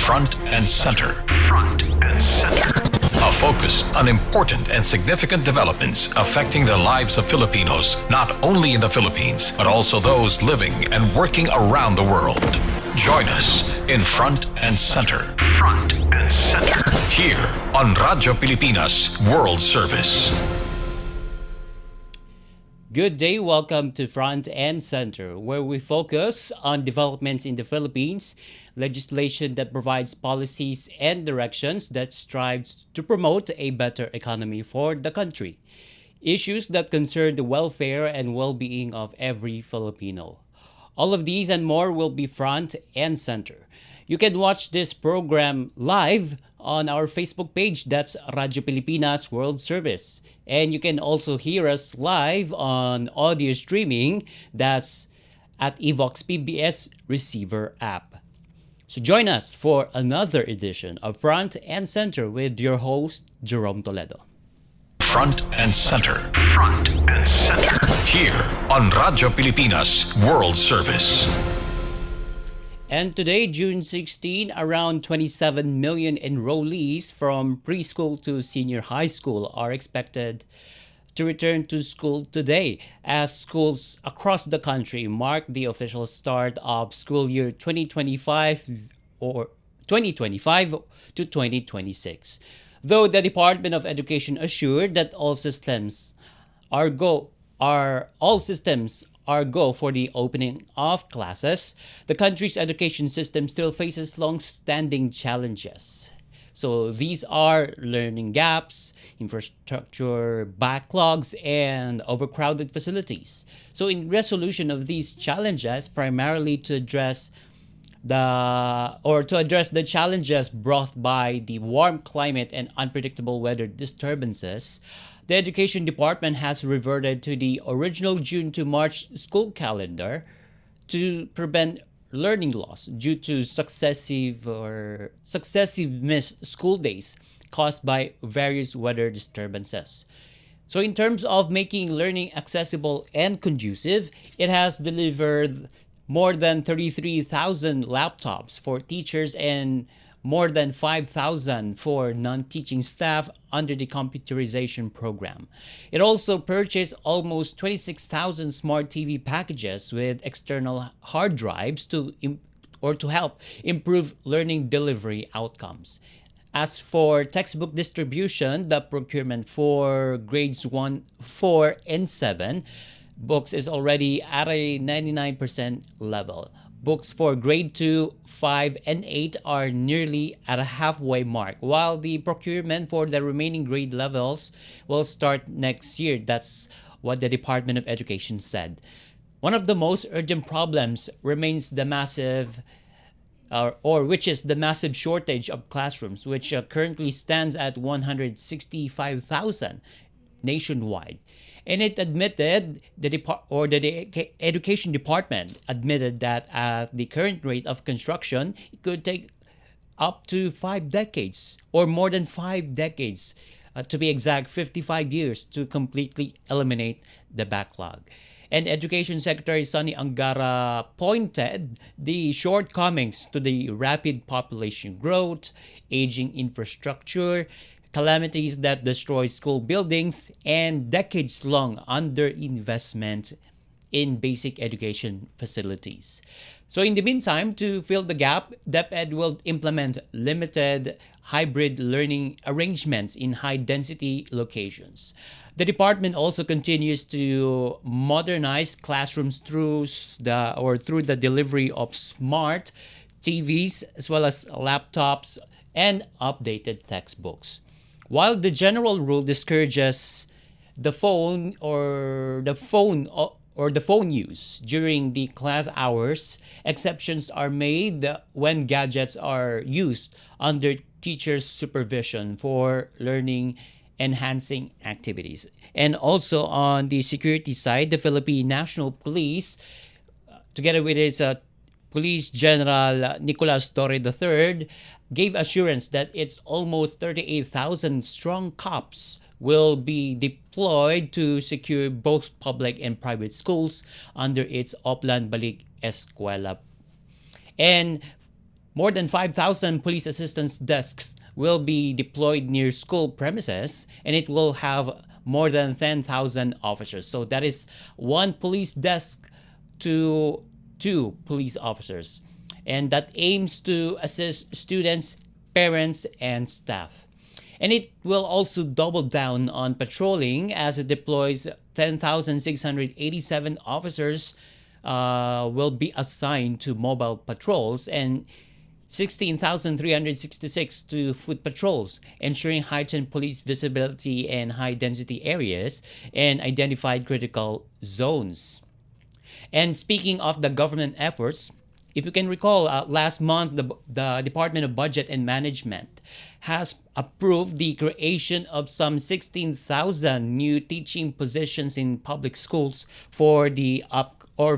Front and Center. Front and Center. A focus on important and significant developments affecting the lives of Filipinos, not only in the Philippines, but also those living and working around the world. Join us in Front and Center. Front and Center. Here on Radyo Pilipinas World Service. Good day, welcome to Front and Center, where we focus on developments in the Philippines, legislation that provides policies and directions that strives to promote a better economy for the country, issues that concern the welfare and well-being of every Filipino. All of these and more will be Front and Center. You can watch this program live on our Facebook page, that's Radyo Pilipinas World Service. And you can also hear us live on audio streaming, that's at Evox PBS receiver app. So join us for another edition of Front and Center with your host, Jerome Toledo. Front and Center. Front and Center. Here on Radyo Pilipinas World Service. And today, June 16, around 27 million enrollees from preschool to senior high school are expected to return to school today as schools across the country mark the official start of school year 2025 or 2025 to 2026. Though the Department of Education assured that all systems are go for the opening of classes, the country's education system still faces long-standing challenges. So these are learning gaps, infrastructure backlogs, and overcrowded facilities. So in resolution of these challenges, primarily to address the challenges brought by the warm climate and unpredictable weather disturbances, the Education Department has reverted to the original June to March school calendar to prevent learning loss due to successive missed school days caused by various weather disturbances. So in terms of making learning accessible and conducive, it has delivered more than 33,000 laptops for teachers and more than 5,000 for non-teaching staff under the computerization program. It also purchased almost 26,000 smart TV packages with external hard drives to help improve learning delivery outcomes. As for textbook distribution, the procurement for grades 1, 4, and 7 books is already at a 99% level. Books for grade 2, 5, and 8 are nearly at a halfway mark, while the procurement for the remaining grade levels will start next year. That's what the Department of Education said. One of the most urgent problems remains the massive shortage of classrooms, which currently stands at 165,000 nationwide. And it admitted, the Education Department admitted that at the current rate of construction, it could take up to 5 decades or more than 5 decades, to be exact, 55 years to completely eliminate the backlog. And Education Secretary Sonny Angara pointed the shortcomings to the rapid population growth, aging infrastructure, calamities that destroy school buildings, and decades-long underinvestment in basic education facilities. So in the meantime, to fill the gap, DepEd will implement limited hybrid learning arrangements in high-density locations. The department also continues to modernize classrooms through the delivery of smart TVs as well as laptops and updated textbooks. While the general rule discourages the phone use during the class hours, exceptions are made when gadgets are used under teacher's supervision for learning enhancing activities. And also on the security side, the Philippine National Police, together with its Police General Nicolas Torre III, gave assurance that its almost 38,000 strong cops will be deployed to secure both public and private schools under its Oplan Balik Eskwela. And More than 5,000 police assistance desks will be deployed near school premises, and it will have more than 10,000 officers. So that is one police desk to two police officers. And that aims to assist students, parents, and staff. And it will also double down on patrolling as it deploys 10,687 officers will be assigned to mobile patrols and 16,366 to foot patrols, ensuring heightened police visibility in high density areas and identified critical zones. And speaking of the government efforts, if you can recall, last month the Department of Budget and Management has approved the creation of some 16,000 new teaching positions in public schools for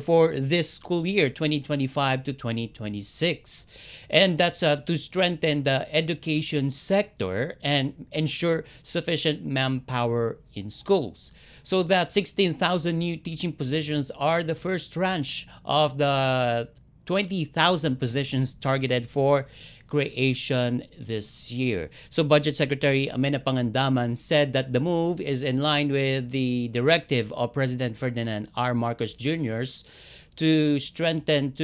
for this school year 2025 to 2026. And that's to strengthen the education sector and ensure sufficient manpower in schools. So that 16,000 new teaching positions are the first tranche of the 20,000 positions targeted for creation this year. So Budget Secretary Amena Pangandaman said that the move is in line with the directive of President Ferdinand R. Marcos Jr.'s to strengthen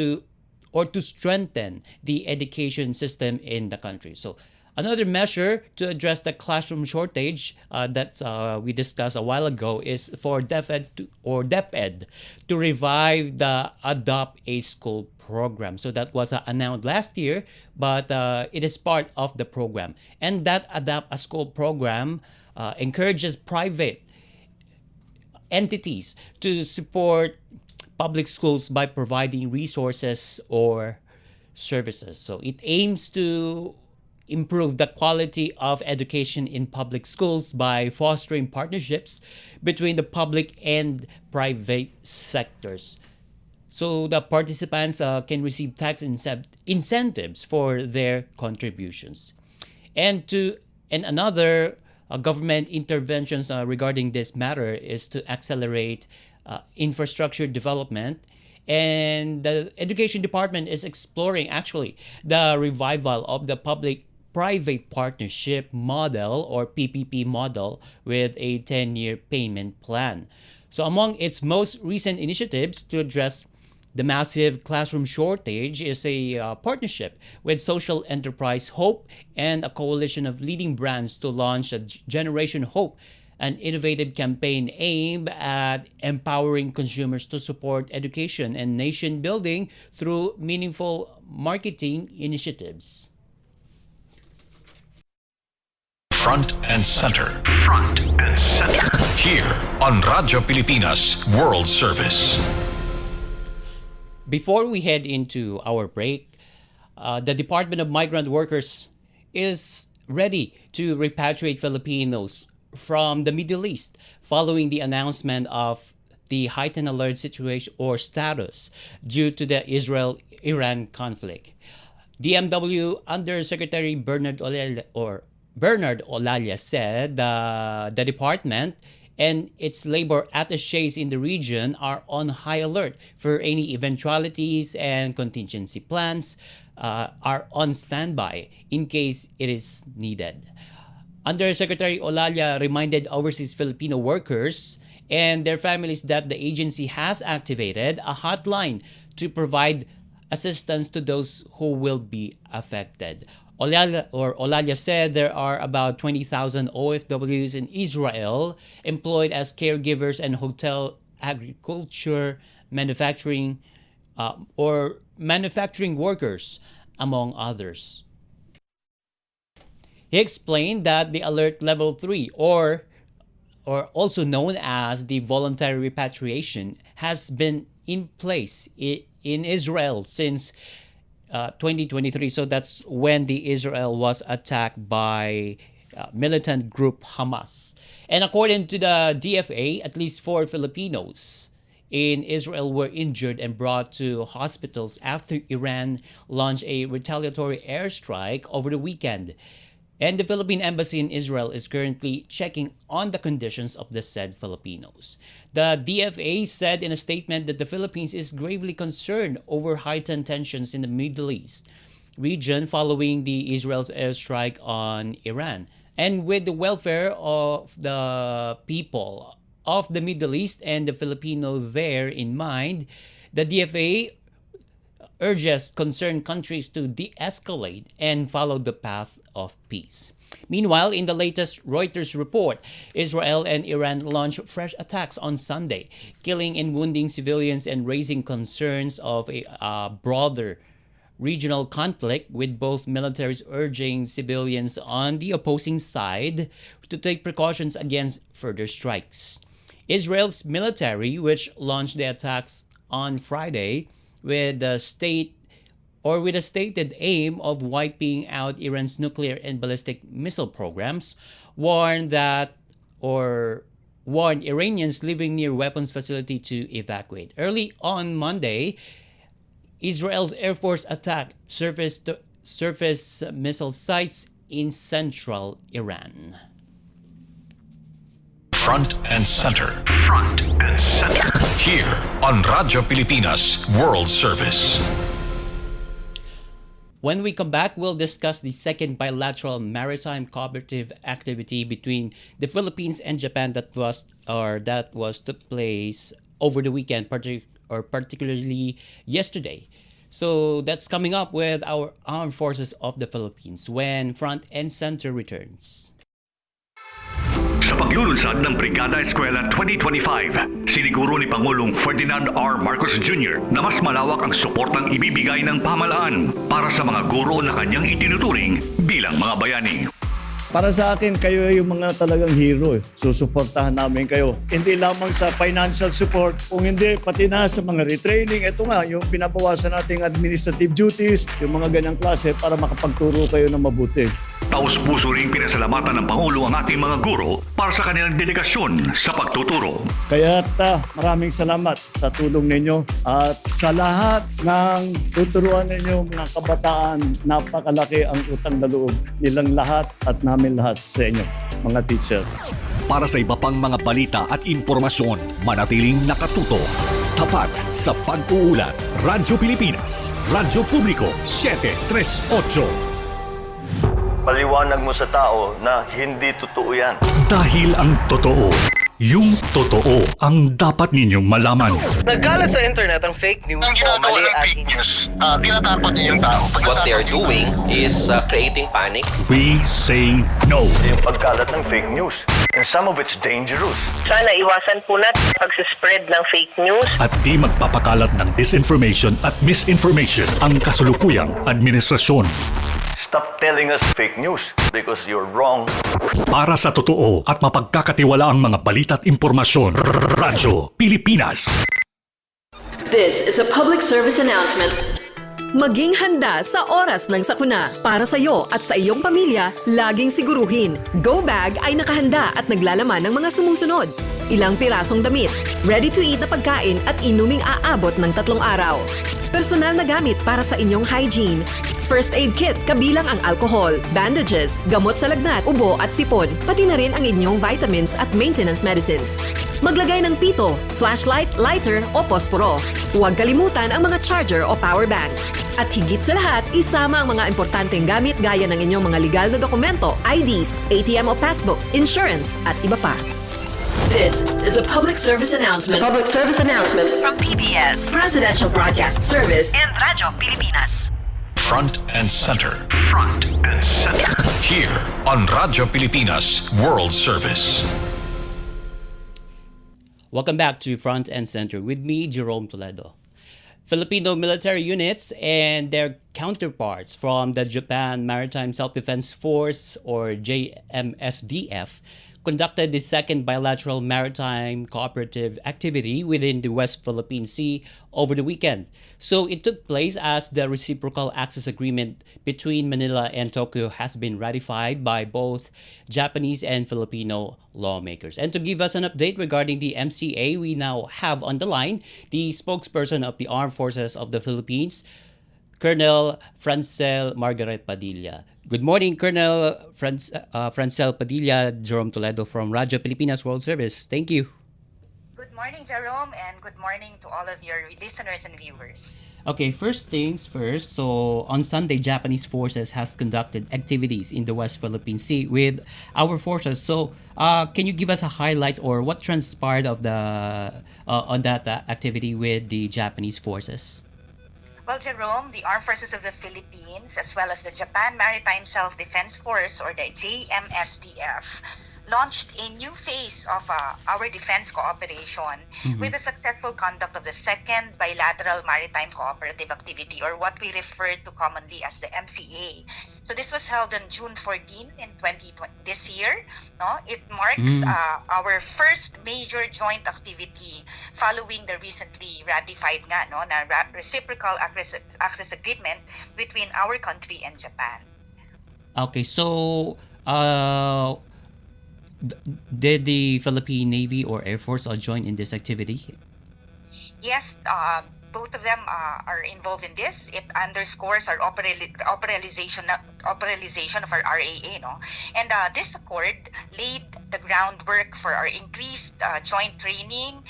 the education system in the country. So another measure to address the classroom shortage that we discussed a while ago is for DepEd to revive the Adopt a School program. So that was announced last year, but it is part of the program. And that Adopt a School program encourages private entities to support public schools by providing resources or services. So it aims to improve the quality of education in public schools by fostering partnerships between the public and private sectors. So the participants can receive tax incentives for their contributions. And another government interventions regarding this matter is to accelerate infrastructure development. And the Education Department is exploring actually the revival of the public-private partnership model or PPP model with a 10-year payment plan. So among its most recent initiatives to address the massive classroom shortage is a partnership with social enterprise Hope and a coalition of leading brands to launch a Generation Hope, an innovative campaign aimed at empowering consumers to support education and nation building through meaningful marketing initiatives. Front and center. Front and center. Here on Radyo Pilipinas World Service. Before we head into our break, the Department of Migrant Workers is ready to repatriate Filipinos from the Middle East following the announcement of the heightened alert situation or status due to the Israel-Iran conflict. DMW Undersecretary Bernard Olalia said the department and its labor attachés in the region are on high alert for any eventualities, and contingency plans are on standby in case it is needed. Undersecretary Olalia reminded overseas Filipino workers and their families that the agency has activated a hotline to provide assistance to those who will be affected. Olalia said there are about 20,000 OFWs in Israel employed as caregivers and hotel, agriculture, manufacturing, or manufacturing workers, among others. He explained that the Alert Level 3, or also known as the voluntary repatriation, has been in place in Israel since 2023. So that's when the Israel was attacked by militant group Hamas. And according to the DFA, at least 4 Filipinos in Israel were injured and brought to hospitals after Iran launched a retaliatory airstrike over the weekend. And the Philippine Embassy in Israel is currently checking on the conditions of the said Filipinos. The DFA said in a statement that the Philippines is gravely concerned over heightened tensions in the Middle East. region following the Israel's airstrike on Iran. And with the welfare of the people of the Middle East and the Filipino there in mind, the DFA urges concerned countries to de-escalate and follow the path of peace. Meanwhile, in the latest Reuters report, Israel and Iran launched fresh attacks on Sunday, killing and wounding civilians and raising concerns of a broader regional conflict, with both militaries urging civilians on the opposing side to take precautions against further strikes. Israel's military, which launched the attacks on Friday with a stated aim of wiping out Iran's nuclear and ballistic missile programs, warned Iranians living near weapons facility to evacuate. Early on Monday, Israel's Air Force attacked surface missile sites in central Iran. Front and center. Front and center. Here on Radyo Pilipinas World Service. When we come back, we'll discuss the second bilateral maritime cooperative activity between the Philippines and Japan that took place over the weekend, particularly yesterday. So that's coming up with our Armed Forces of the Philippines when Front and Center returns. Sa paglulunsad ng Brigada Eskwela 2025, siniguro ni Pangulong Ferdinand R. Marcos Jr. na mas malawak ang suportang ibibigay ng pamahalaan para sa mga guro na kanyang itinuturing bilang mga bayani. Para sa akin, kayo yung mga talagang hero. Susuportahan namin kayo. Hindi lamang sa financial support, kung hindi, pati na sa mga retraining. Ito nga, yung pinabawasan nating administrative duties, yung mga ganyang klase para makapagturo kayo ng mabuti. Taos-puso ring pinasalamatan ng Pangulo ang ating mga guro para sa kanilang delegasyon sa pagtuturo. Kaya maraming salamat sa tulong ninyo at sa lahat ng tuturuan ninyo mga kabataan, napakalaki ang utang na loob nilang lahat at namin lahat sa inyo, mga teacher. Para sa iba pang mga balita at impormasyon, manatiling nakatuto. Tapat sa pag-uulat. Radyo Pilipinas, Radyo Publiko 738. Paliwanag mo sa tao na hindi totoo yan. Dahil ang totoo, yung totoo ang dapat ninyong malaman. Nagkalat sa internet ang fake news o mali at tinatapon niyo yung tao. what they are doing is creating panic. We say no. Yung pagkalat ng fake news. And some of it's dangerous. Sana iwasan po natin pag-spread ng fake news. At di magpapakalat ng disinformation at misinformation ang kasulukuyang administrasyon. Stop telling us fake news because you're wrong. Para sa totoo at mapagkakatiwalaang mga balita at impormasyon, Radyo Pilipinas. This is a public service announcement. Maging handa sa oras ng sakuna. Para sa iyo at sa iyong pamilya, laging siguruhin. Go Bag ay nakahanda at naglalaman ng mga sumusunod. Ilang pirasong damit, ready-to-eat na pagkain at inuming aabot ng 3 araw. Personal na gamit para sa inyong hygiene. First aid kit kabilang ang alcohol, bandages, gamot sa lagnat, ubo at sipon, pati na rin ang inyong vitamins at maintenance medicines. Maglagay ng pito, flashlight, lighter o posporo. Huwag kalimutan ang mga charger o power bank. At higit sa lahat, isama ang mga importanteng gamit gaya ng inyong mga legal na dokumento, IDs, ATM o passbook, insurance at iba pa. This is a public service announcement. Public service announcement From PBS, Presidential Broadcast Service, and Radyo Pilipinas. Front and center. Front and center. Here on Radyo Pilipinas World Service. Welcome back to Front and Center with me, Jerome Toledo. Filipino military units and their counterparts from the Japan Maritime Self-Defense Force, or JMSDF, conducted the second bilateral maritime cooperative activity within the West Philippine Sea over the weekend. So it took place as the reciprocal access agreement between Manila and Tokyo has been ratified by both Japanese and Filipino lawmakers. And to give us an update regarding the MCA, we now have on the line the spokesperson of the Armed Forces of the Philippines, Colonel Francel Margaret Padilla. Good morning, Colonel Francel Padilla. Jerome Toledo from Radyo Pilipinas World Service. Thank you. Good morning, Jerome, and good morning to all of your listeners and viewers. Okay, first things first. So on Sunday, Japanese forces has conducted activities in the West Philippine Sea with our forces. So can you give us a highlights or what transpired of the on that activity with the Japanese forces? Well, Jerome, the Armed Forces of the Philippines, as well as the Japan Maritime Self-Defense Force, or the JMSDF, launched a new phase of our defense cooperation with the successful conduct of the second bilateral maritime cooperative activity, or what we refer to commonly as the MCA. So this was held on June 14 in 2020 this year. No, it marks our first major joint activity following the recently ratified reciprocal access agreement between our country and Japan. Okay, so did the Philippine Navy or Air Force join in this activity? Yes, both of them are involved in this. It underscores our operationalization of our RAA, no? And this accord laid the groundwork for our increased joint training,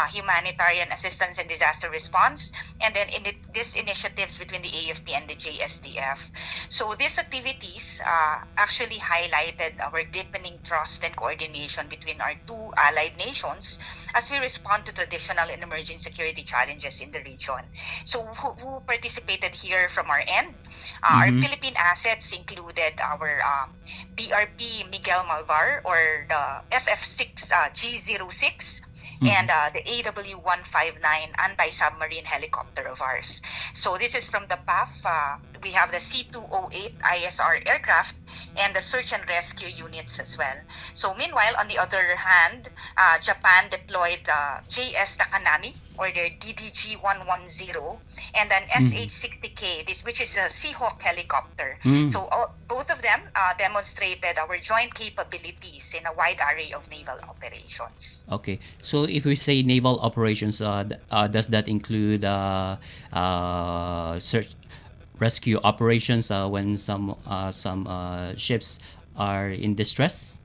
humanitarian assistance and disaster response, and then these initiatives between the AFP and the JSDF. So these activities actually highlighted our deepening trust and coordination between our two allied nations as we respond to traditional and emerging security challenges in the region. So who participated here from our end? Our Philippine assets included our BRP Miguel Malvar, or the FF6 G06, and the AW159 anti-submarine helicopter of ours. So this is from the PAF. We have the C208 ISR aircraft and the search and rescue units as well. So meanwhile, on the other hand, Japan deployed the JS Takanami, or their DDG-110, and an SH-60K, which is a Seahawk helicopter. So both of them demonstrated our joint capabilities in a wide array of naval operations. Okay, so if we say naval operations, does that include search rescue operations when some ships are in distress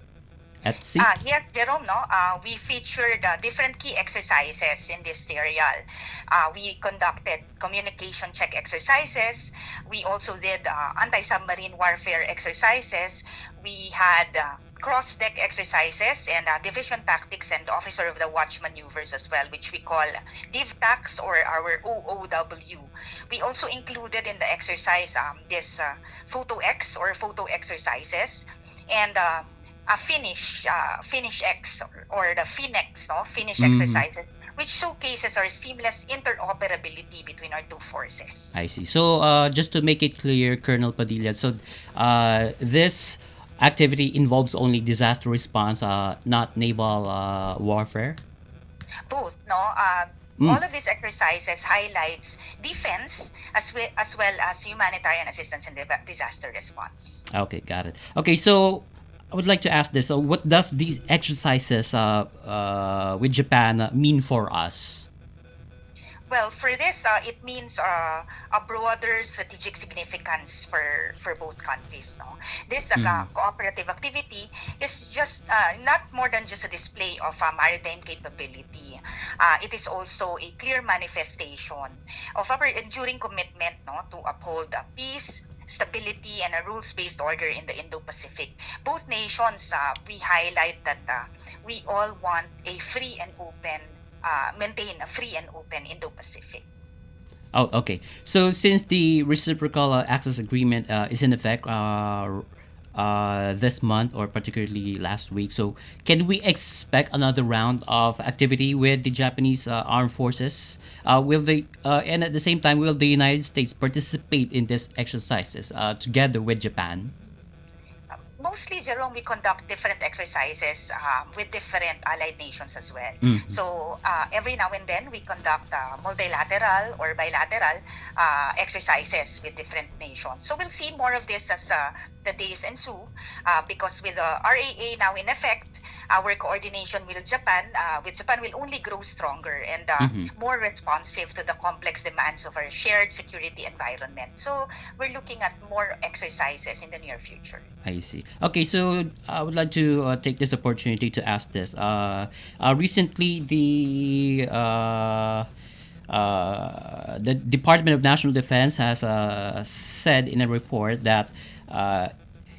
at sea? Yes, Jerome, no? We featured different key exercises in this serial. We conducted communication check exercises. We also did anti-submarine warfare exercises. We had cross-deck exercises and division tactics and officer of the watch maneuvers as well, which we call DivTacs, or our OOW. We also included in the exercise this Photo X, or photo exercises, and a Finish X, or the Finex, no? Finish exercises, which showcases our seamless interoperability between our two forces. I see. So just to make it clear, Colonel Padilla, so this activity involves only disaster response, not naval warfare? Both, no? All of these exercises highlights defense as well as humanitarian assistance and disaster response. Okay, got it. Okay, so I would like to ask this. So what does these exercises with Japan mean for us? Well, for this, it means a broader strategic significance for both countries. No? This cooperative activity is just not more than just a display of maritime capability. It is also a clear manifestation of our enduring commitment, no, to uphold peace, stability, and a rules-based order in the Indo-Pacific. Both nations, we highlight that we all want a free and open maintain a free and open Indo-Pacific. Oh, okay. So since the reciprocal access agreement is in effect this month, or particularly last week, so can we expect another round of activity with the Japanese armed forces? Will they and at the same time, will the United States participate in these exercises together with Japan? Mostly, Jerome, we conduct different exercises with different allied nations as well. So every now and then, we conduct multilateral or bilateral exercises with different nations. So we'll see more of this as the days ensue, because with the RAA now in effect, our coordination with Japan will only grow stronger and more responsive to the complex demands of our shared security environment. So we're looking at more exercises in the near future. I see. Okay, so I would like to take this opportunity to ask this. Recently, the Department of National Defense has said in a report that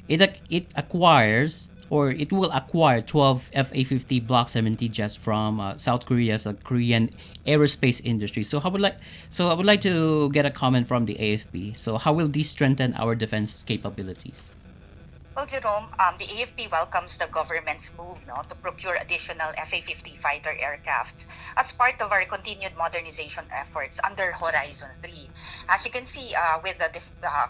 it acquires, or it will acquire 12 FA-50 Block 70 jets from South Korea's Korean aerospace industry. So I would like to get a comment from the AFP. So how will this strengthen our defense capabilities? Well, Jerome, the AFP welcomes the government's move to procure additional FA-50 fighter aircrafts as part of our continued modernization efforts under Horizon 3. As you can see, with the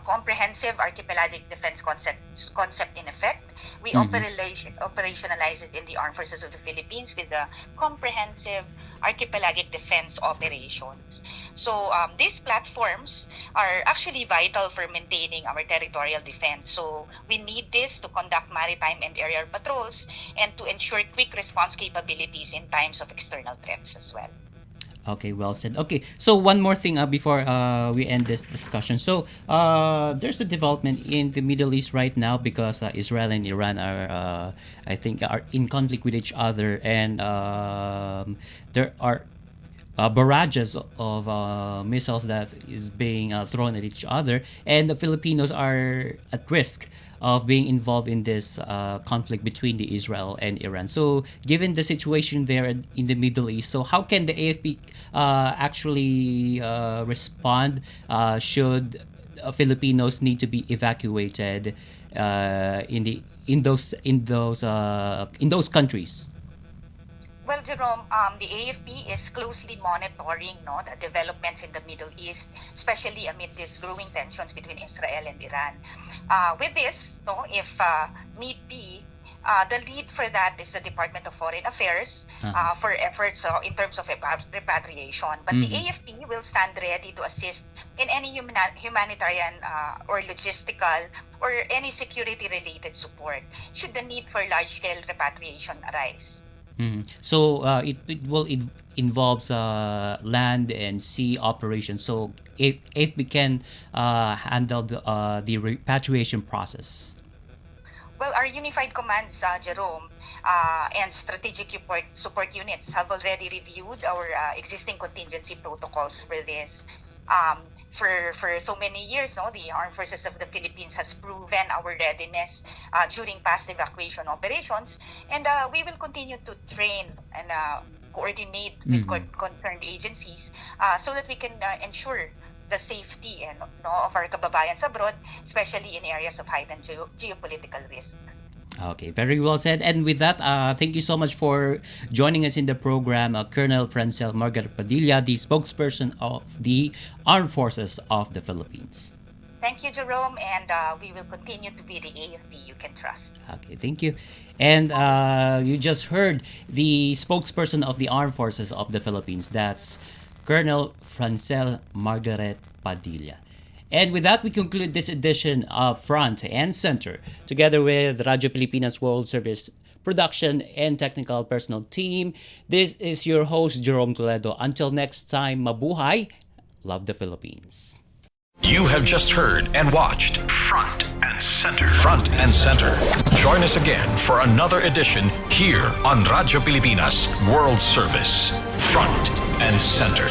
comprehensive archipelagic defense concept in effect, we operationalize it in the Armed Forces of the Philippines with the comprehensive archipelagic defense operations. So these platforms are actually vital for maintaining our territorial defense. So we need this to conduct maritime and aerial patrols and to ensure quick response capabilities in times of external threats as well. Okay, well said. Okay, so one more thing before we end this discussion. So there's a development in the Middle East right now because Israel and Iran are, I think, are in conflict with each other, and there are barrages of missiles that is being thrown at each other, and the Filipinos are at risk of being involved in this conflict between the Israel and Iran. So given the situation there in the Middle East, so how can the AFP actually respond should Filipinos need to be evacuated in those countries? Well, Jerome, the AFP is closely monitoring the developments in the Middle East, especially amid these growing tensions between Israel and Iran. With this, if need be, the lead for that is the Department of Foreign Affairs for efforts in terms of repatriation. But the AFP will stand ready to assist in any humanitarian or logistical or any security-related support should the need for large-scale repatriation arise. So it involves land and sea operations. So if we can handle the repatriation process. Well, our unified commands, Jerome, and strategic support units have already reviewed our existing contingency protocols for this. For so many years, the Armed Forces of the Philippines has proven our readiness during past evacuation operations, and we will continue to train and coordinate with concerned agencies so that we can ensure the safety of our kababayans abroad, especially in areas of heightened geopolitical risk. Okay, very well said. And with that, thank you so much for joining us in the program, Colonel Francel Margaret Padilla, the spokesperson of the Armed Forces of the Philippines. Thank you, Jerome, and we will continue to be the AFP you can trust. Okay, thank you. And you just heard the spokesperson of the Armed Forces of the Philippines. That's Colonel Francel Margaret Padilla. And with that, we conclude this edition of Front and Center, together with Radyo Pilipinas World Service production and technical personnel team. This is your host, Jerome Toledo. Until next time, mabuhay. Love the Philippines. You have just heard and watched Front and Center. Front and Center. Join us again for another edition here on Radyo Pilipinas World Service. Front and Center.